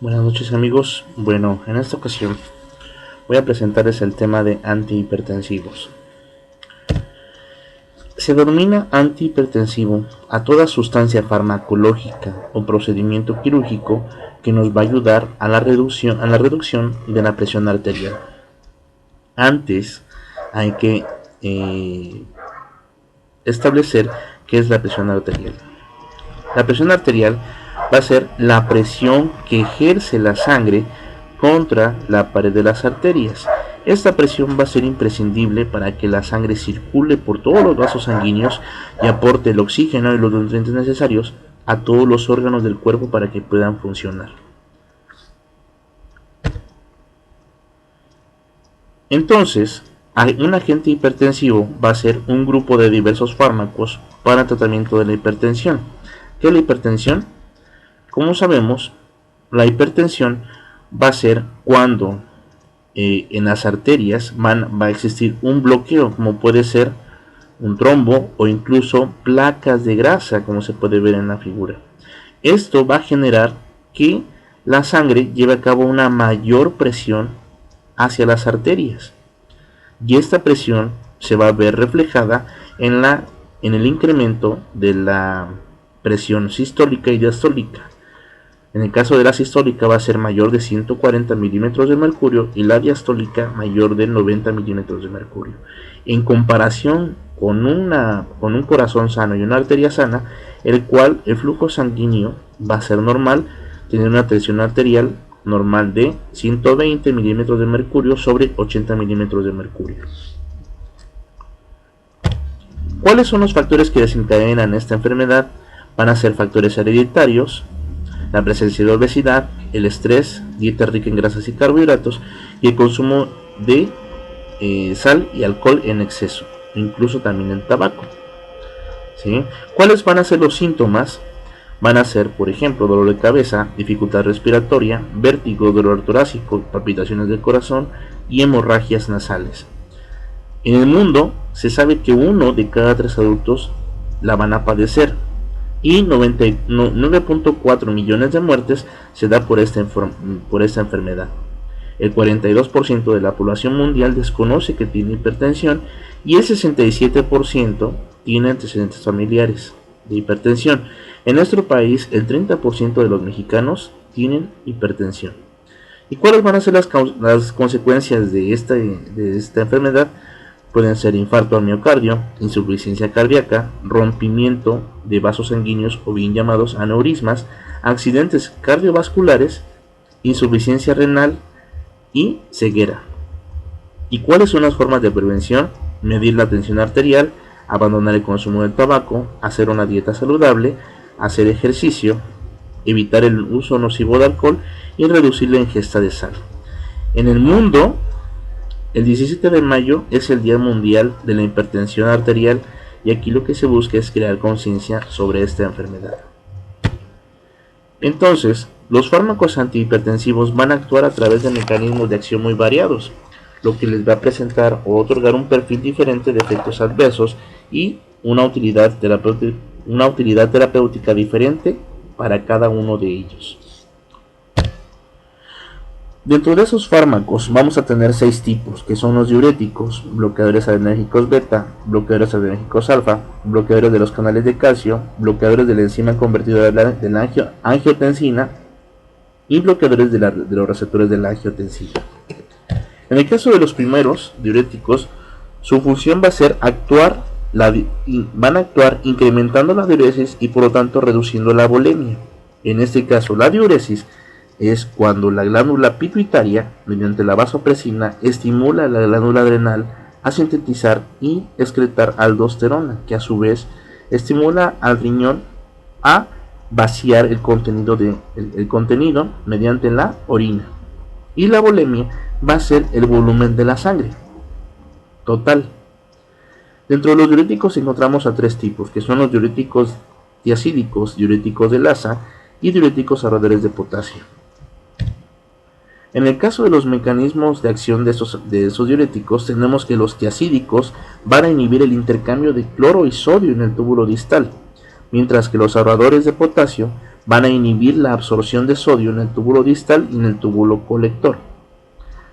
Buenas noches amigos. Bueno, en esta ocasión voy a presentarles el tema de antihipertensivos. Se denomina antihipertensivo a toda sustancia farmacológica o procedimiento quirúrgico que nos va a ayudar a la reducción de la presión arterial. Antes hay que establecer qué es la presión arterial. La presión arterial va a ser la presión que ejerce la sangre contra la pared de las arterias. Esta presión va a ser imprescindible para que la sangre circule por todos los vasos sanguíneos y aporte el oxígeno y los nutrientes necesarios a todos los órganos del cuerpo para que puedan funcionar. Entonces, un agente hipertensivo va a ser un grupo de diversos fármacos para el tratamiento de la hipertensión. ¿Qué es la hipertensión? Como sabemos, la hipertensión va a ser cuando en las arterias va a existir un bloqueo, como puede ser un trombo o incluso placas de grasa, como se puede ver en la figura. Esto va a generar que la sangre lleve a cabo una mayor presión hacia las arterias, y esta presión se va a ver reflejada en el incremento de la presión sistólica y diastólica. En el caso de la sistólica va a ser mayor de 140 milímetros de mercurio y la diastólica mayor de 90 milímetros de mercurio. En comparación con un corazón sano y una arteria sana, el cual el flujo sanguíneo va a ser normal, tiene una tensión arterial normal de 120 milímetros de mercurio sobre 80 milímetros de mercurio. ¿Cuáles son los factores que desencadenan esta enfermedad? Van a ser factores hereditarios, la presencia de obesidad, el estrés, dieta rica en grasas y carbohidratos y el consumo de sal y alcohol en exceso, incluso también el tabaco. ¿Sí? ¿Cuáles van a ser los síntomas? Van a ser, por ejemplo, dolor de cabeza, dificultad respiratoria, vértigo, dolor torácico, palpitaciones del corazón y hemorragias nasales. En el mundo se sabe que 1 de cada 3 adultos la van a padecer, y 9.4 millones de muertes se da por esta enfermedad. El 42% de la población mundial desconoce que tiene hipertensión y el 67% tiene antecedentes familiares de hipertensión. En nuestro país, el 30% de los mexicanos tienen hipertensión. ¿Y cuáles van a ser las consecuencias de esta enfermedad? Pueden ser infarto al miocardio, insuficiencia cardíaca, rompimiento de vasos sanguíneos o bien llamados aneurismas, accidentes cardiovasculares, insuficiencia renal y ceguera. ¿Y cuáles son las formas de prevención? Medir la tensión arterial, abandonar el consumo del tabaco, hacer una dieta saludable, hacer ejercicio, evitar el uso nocivo de alcohol y reducir la ingesta de sal. En el mundo, el 17 de mayo es el Día Mundial de la Hipertensión Arterial y aquí lo que se busca es crear conciencia sobre esta enfermedad. Entonces, los fármacos antihipertensivos van a actuar a través de mecanismos de acción muy variados, lo que les va a presentar o otorgar un perfil diferente de efectos adversos y una utilidad terapéutica diferente para cada uno de ellos. Dentro de esos fármacos vamos a tener 6 tipos, que son los diuréticos, bloqueadores adrenérgicos beta, bloqueadores adrenérgicos alfa, bloqueadores de los canales de calcio, bloqueadores de la enzima convertidora de la angiotensina y bloqueadores de los receptores de la angiotensina. En el caso de los primeros diuréticos, su función va a ser van a actuar incrementando la diuresis y por lo tanto reduciendo la volemia. En este caso, la diuresis es cuando la glándula pituitaria, mediante la vasopresina, estimula a la glándula adrenal a sintetizar y excretar aldosterona, que a su vez estimula al riñón a vaciar el contenido mediante la orina. Y la volemia va a ser el volumen de la sangre total. Dentro de los diuréticos encontramos a 3 tipos, que son los diuréticos tiacídicos, diuréticos de Lassa y diuréticos ahorradores de potasio. En el caso de los mecanismos de acción de esos diuréticos, tenemos que los tiacídicos van a inhibir el intercambio de cloro y sodio en el túbulo distal, mientras que los ahorradores de potasio van a inhibir la absorción de sodio en el túbulo distal y en el túbulo colector,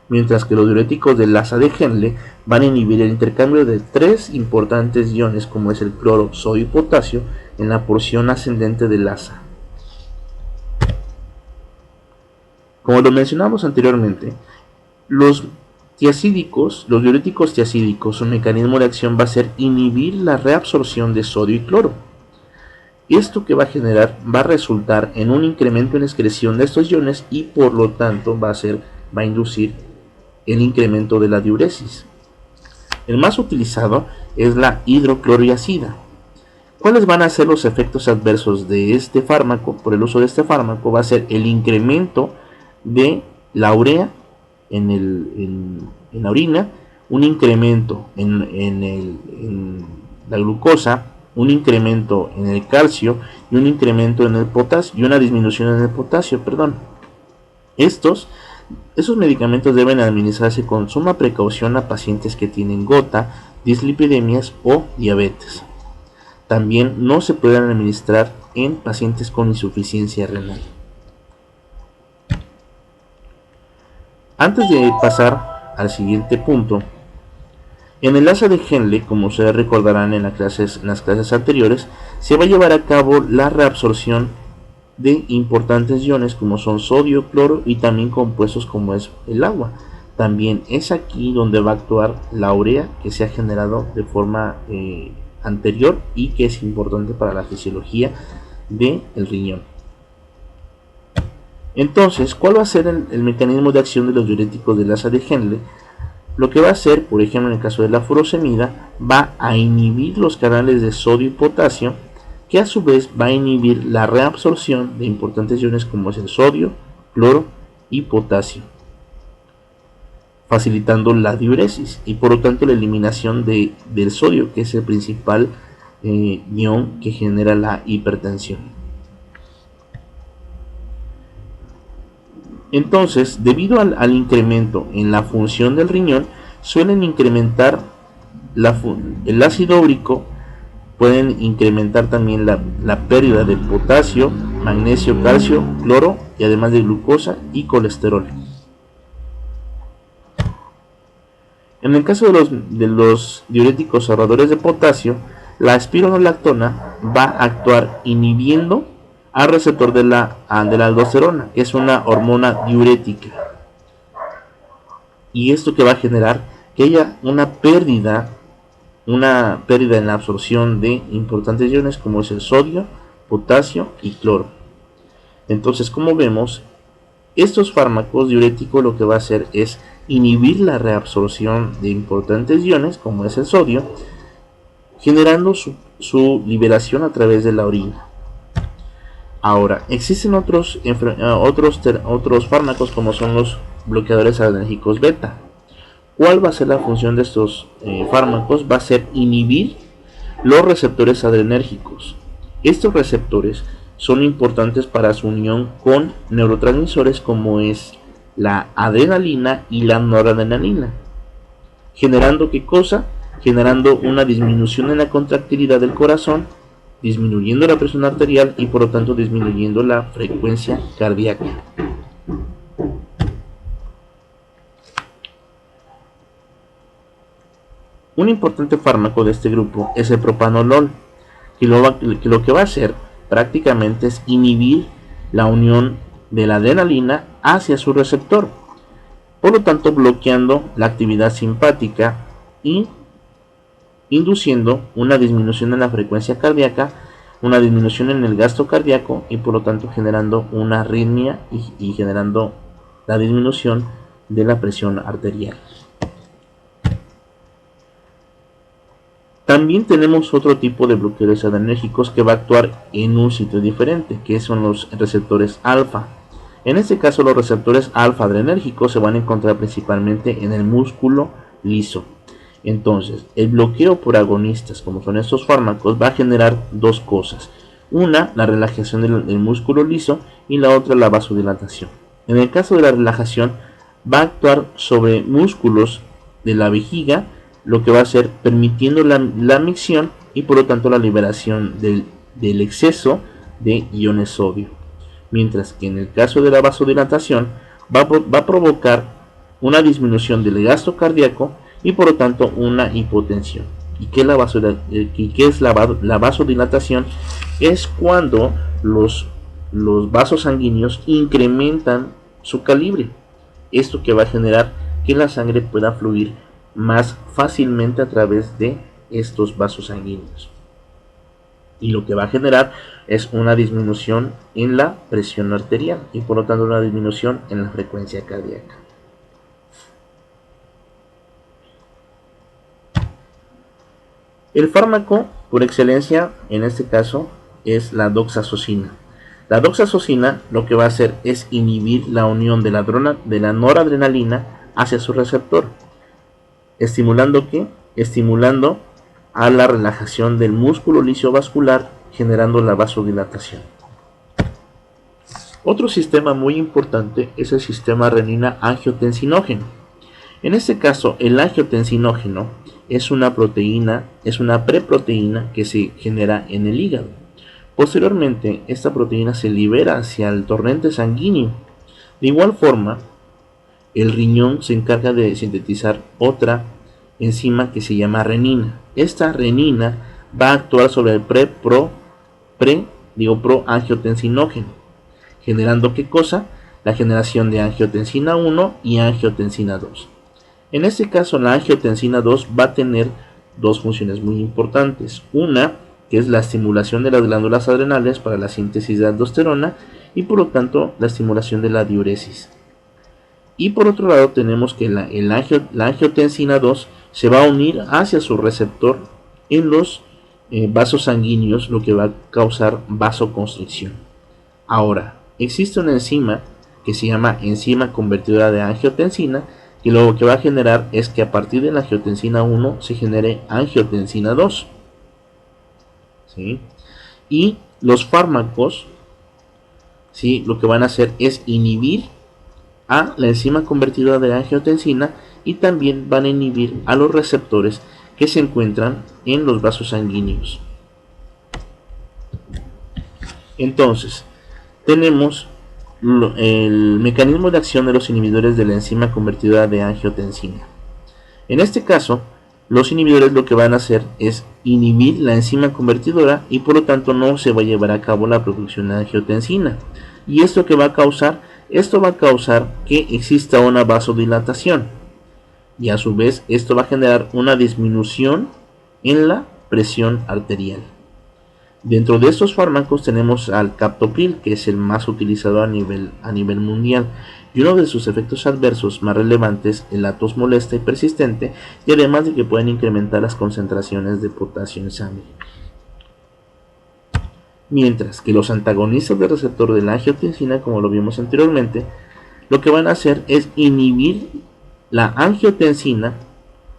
mientras que los diuréticos de Lassa de Henle van a inhibir el intercambio de tres importantes iones como es el cloro, sodio y potasio en la porción ascendente de Lassa. Como lo mencionamos anteriormente, los diuréticos tiacídicos, su mecanismo de acción va a ser inhibir la reabsorción de sodio y cloro. Esto que va a resultar en un incremento en la excreción de estos iones y por lo tanto va a inducir el incremento de la diuresis. El más utilizado es la hidrocloroiazida. ¿Cuáles van a ser los efectos adversos de este fármaco? Por el uso de este fármaco va a ser el incremento de la urea en la orina, un incremento en la glucosa, un incremento en el calcio y un incremento en el potasio y una disminución en el potasio, Esos medicamentos deben administrarse con suma precaución a pacientes que tienen gota, dislipidemias o diabetes. También no se pueden administrar en pacientes con insuficiencia renal. Antes de pasar al siguiente punto, en el Lassa de Henle, como ustedes recordarán en las clases anteriores, se va a llevar a cabo la reabsorción de importantes iones como son sodio, cloro y también compuestos como es el agua. También es aquí donde va a actuar la urea que se ha generado de forma anterior y que es importante para la fisiología del riñón. Entonces, ¿cuál va a ser el mecanismo de acción de los diuréticos de Lassa de Henle? Lo que va a hacer, por ejemplo, en el caso de la furosemida, va a inhibir los canales de sodio y potasio, que a su vez va a inhibir la reabsorción de importantes iones como es el sodio, cloro y potasio, facilitando la diuresis y por lo tanto la eliminación del sodio, que es el principal ion que genera la hipertensión. Entonces, debido al incremento en la función del riñón, suelen incrementar el ácido úrico, pueden incrementar también la pérdida de potasio, magnesio, calcio, cloro y además de glucosa y colesterol. En el caso de los diuréticos ahorradores de potasio, la espironolactona va a actuar inhibiendo al receptor de la aldosterona, que es una hormona diurética, y esto que va a generar que haya una pérdida en la absorción de importantes iones como es el sodio, potasio y cloro. Entonces, como vemos, estos fármacos diuréticos lo que va a hacer es inhibir la reabsorción de importantes iones como es el sodio, generando su liberación a través de la orina. Ahora, existen otros fármacos como son los bloqueadores adrenérgicos beta. ¿Cuál va a ser la función de estos fármacos? Va a ser inhibir los receptores adrenérgicos. Estos receptores son importantes para su unión con neurotransmisores como es la adrenalina y la noradrenalina. ¿Generando qué cosa? Generando una disminución en la contractilidad del corazón, disminuyendo la presión arterial y por lo tanto disminuyendo la frecuencia cardíaca. Un importante fármaco de este grupo es el propanolol, que lo que va a hacer prácticamente es inhibir la unión de la adrenalina hacia su receptor, por lo tanto bloqueando la actividad simpática y induciendo una disminución en la frecuencia cardíaca, una disminución en el gasto cardíaco y por lo tanto generando una arritmia y generando la disminución de la presión arterial. También tenemos otro tipo de bloqueadores adrenérgicos que va a actuar en un sitio diferente, que son los receptores alfa. En este caso, los receptores alfa adrenérgicos se van a encontrar principalmente en el músculo liso. Entonces, el bloqueo por agonistas, como son estos fármacos, va a generar dos cosas. Una, la relajación del músculo liso y la otra, la vasodilatación. En el caso de la relajación, va a actuar sobre músculos de la vejiga, lo que va a hacer permitiendo la micción y por lo tanto la liberación del exceso de iones sodio. mientras que en el caso de la vasodilatación va a provocar una disminución del gasto cardíaco y por lo tanto una hipotensión. ¿Y qué es la vasodilatación? Es cuando los vasos sanguíneos incrementan su calibre. Esto que va a generar que la sangre pueda fluir más fácilmente a través de estos vasos sanguíneos. Y lo que va a generar es una disminución en la presión arterial y por lo tanto una disminución en la frecuencia cardíaca. El fármaco por excelencia en este caso es la doxazosina. La doxazosina lo que va a hacer es inhibir la unión de la noradrenalina hacia su receptor. ¿Estimulando qué? Estimulando a la relajación del músculo lisovascular, generando la vasodilatación. Otro sistema muy importante es el sistema renina-angiotensinógeno. En este caso, el angiotensinógeno es una proteína, es una preproteína que se genera en el hígado. Posteriormente, esta proteína se libera hacia el torrente sanguíneo. De igual forma, el riñón se encarga de sintetizar otra enzima que se llama renina. Esta renina va a actuar sobre el proangiotensinógeno, generando ¿qué cosa? La generación de angiotensina 1 y angiotensina 2. En este caso, la angiotensina 2 va a tener dos funciones muy importantes. Una, que es la estimulación de las glándulas adrenales para la síntesis de aldosterona y por lo tanto la estimulación de la diuresis. Y por otro lado tenemos que la angiotensina 2 se va a unir hacia su receptor en los vasos sanguíneos, lo que va a causar vasoconstricción. Ahora, existe una enzima que se llama enzima convertidora de angiotensina, que lo que va a generar es que a partir de la angiotensina 1 se genere angiotensina 2. ¿Sí? Y los fármacos, ¿sí?, lo que van a hacer es inhibir a la enzima convertidora de angiotensina y también van a inhibir a los receptores que se encuentran en los vasos sanguíneos. Entonces, tenemos el mecanismo de acción de los inhibidores de la enzima convertidora de angiotensina. En este caso, los inhibidores lo que van a hacer es inhibir la enzima convertidora y por lo tanto no se va a llevar a cabo la producción de angiotensina. ¿Y esto qué va a causar? Esto va a causar que exista una vasodilatación y a su vez esto va a generar una disminución en la presión arterial. Dentro de estos fármacos tenemos al captopril, que es el más utilizado a nivel mundial, y uno de sus efectos adversos más relevantes es la tos molesta y persistente, y además de que pueden incrementar las concentraciones de potasio en sangre. Mientras que los antagonistas del receptor de la angiotensina, como lo vimos anteriormente, lo que van a hacer es inhibir la angiotensina,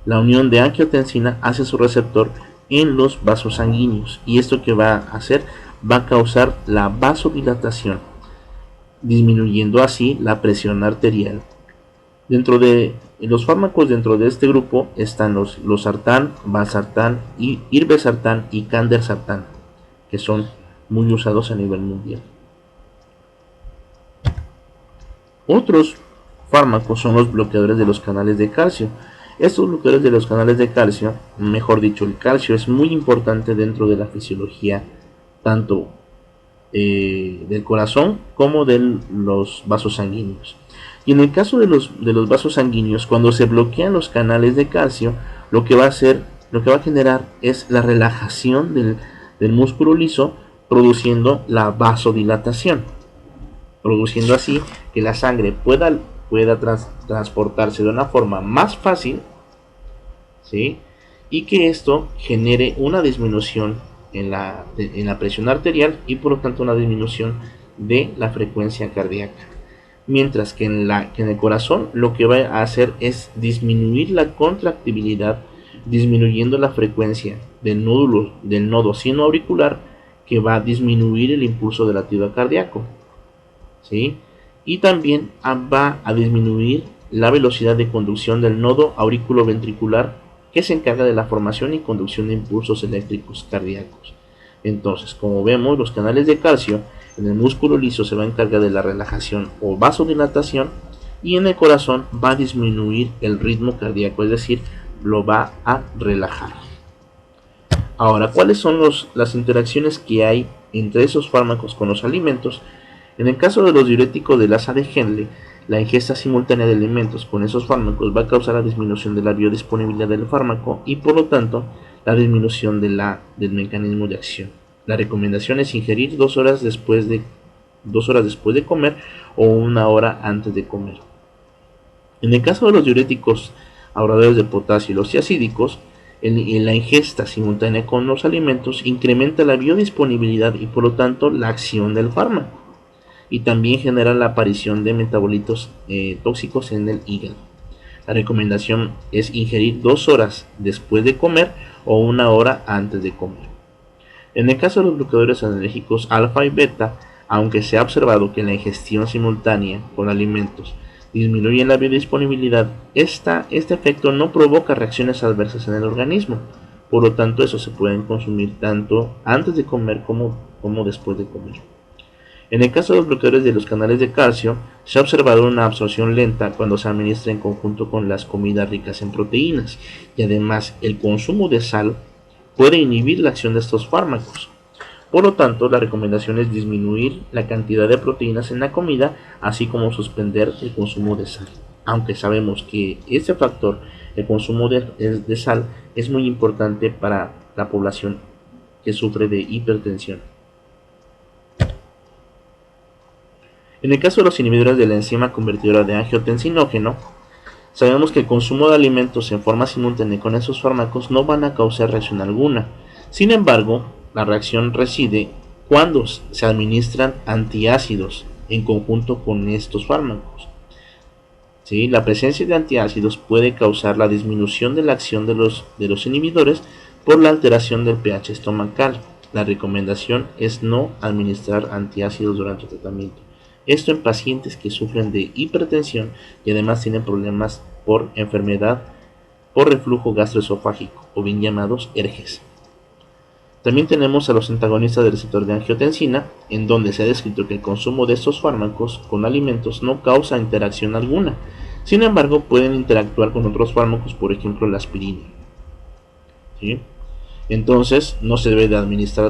la unión de angiotensina hacia su receptor en los vasos sanguíneos, y esto que va a hacer va a causar la vasodilatación, disminuyendo así la presión arterial. Dentro de los fármacos dentro de este grupo están los losartán, valsartán, irbesartán y candersartán, que son muy usados a nivel mundial. Otros fármacos son los bloqueadores de los canales de calcio. Estos bloqueadores de los canales de calcio, mejor dicho, el calcio es muy importante dentro de la fisiología tanto del corazón como de los vasos sanguíneos. Y en el caso de los vasos sanguíneos, cuando se bloquean los canales de calcio, lo que va a generar es la relajación del músculo liso, produciendo la vasodilatación, produciendo así que la sangre pueda transportarse de una forma más fácil, ¿sí?, y que esto genere una disminución en la presión arterial y por lo tanto una disminución de la frecuencia cardíaca. Mientras que en el corazón lo que va a hacer es disminuir la contractibilidad, disminuyendo la frecuencia del nodo sinoauricular, que va a disminuir el impulso del latido cardíaco, ¿sí?, y también va a disminuir la velocidad de conducción del nodo auriculoventricular, que se encarga de la formación y conducción de impulsos eléctricos cardíacos. Entonces, como vemos, los canales de calcio En el músculo liso se va a encargar de la relajación o vasodilatación, y en el corazón va a disminuir el ritmo cardíaco, es decir, lo va a relajar. Ahora, ¿cuáles son las interacciones que hay entre esos fármacos con los alimentos? En el caso de los diuréticos de la asa de Henle, la ingesta simultánea de alimentos con esos fármacos va a causar la disminución de la biodisponibilidad del fármaco y por lo tanto la disminución del mecanismo de acción. La recomendación es ingerir 2 horas después de comer o 1 hora antes de comer. En el caso de los diuréticos ahorradores de potasio y los tiacídicos, en la ingesta simultánea con los alimentos incrementa la biodisponibilidad y por lo tanto la acción del fármaco, y también genera la aparición de metabolitos tóxicos en el hígado. La recomendación es ingerir 2 horas después de comer o 1 hora antes de comer. En el caso de los bloqueadores analgésicos alfa y beta, aunque se ha observado que la ingestión simultánea con alimentos disminuye la biodisponibilidad, este efecto no provoca reacciones adversas en el organismo. Por lo tanto, eso se pueden consumir tanto antes de comer como después de comer. En el caso de los bloqueadores de los canales de calcio, se ha observado una absorción lenta cuando se administra en conjunto con las comidas ricas en proteínas, y además el consumo de sal puede inhibir la acción de estos fármacos. Por lo tanto, la recomendación es disminuir la cantidad de proteínas en la comida, así como suspender el consumo de sal. Aunque sabemos que este factor, el consumo de sal, es muy importante para la población que sufre de hipertensión. En el caso de los inhibidores de la enzima convertidora de angiotensinógeno, sabemos que el consumo de alimentos en forma simultánea con esos fármacos no van a causar reacción alguna. Sin embargo, la reacción reside cuando se administran antiácidos en conjunto con estos fármacos. ¿Sí? La presencia de antiácidos puede causar la disminución de la acción de los inhibidores por la alteración del pH estomacal. La recomendación es no administrar antiácidos durante el tratamiento. Esto en pacientes que sufren de hipertensión y además tienen problemas por enfermedad por reflujo gastroesofágico, o bien llamados ERGES. También tenemos a los antagonistas del receptor de angiotensina, en donde se ha descrito que el consumo de estos fármacos con alimentos no causa interacción alguna. Sin embargo, pueden interactuar con otros fármacos, por ejemplo la aspirina. ¿Sí? Entonces, no se debe de administrar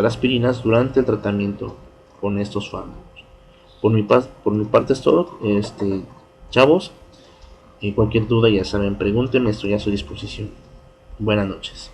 aspirinas durante el tratamiento con estos fármacos. Por mi parte es todo, chavos. Cualquier duda, ya saben, pregúntenme, estoy a su disposición. Buenas noches.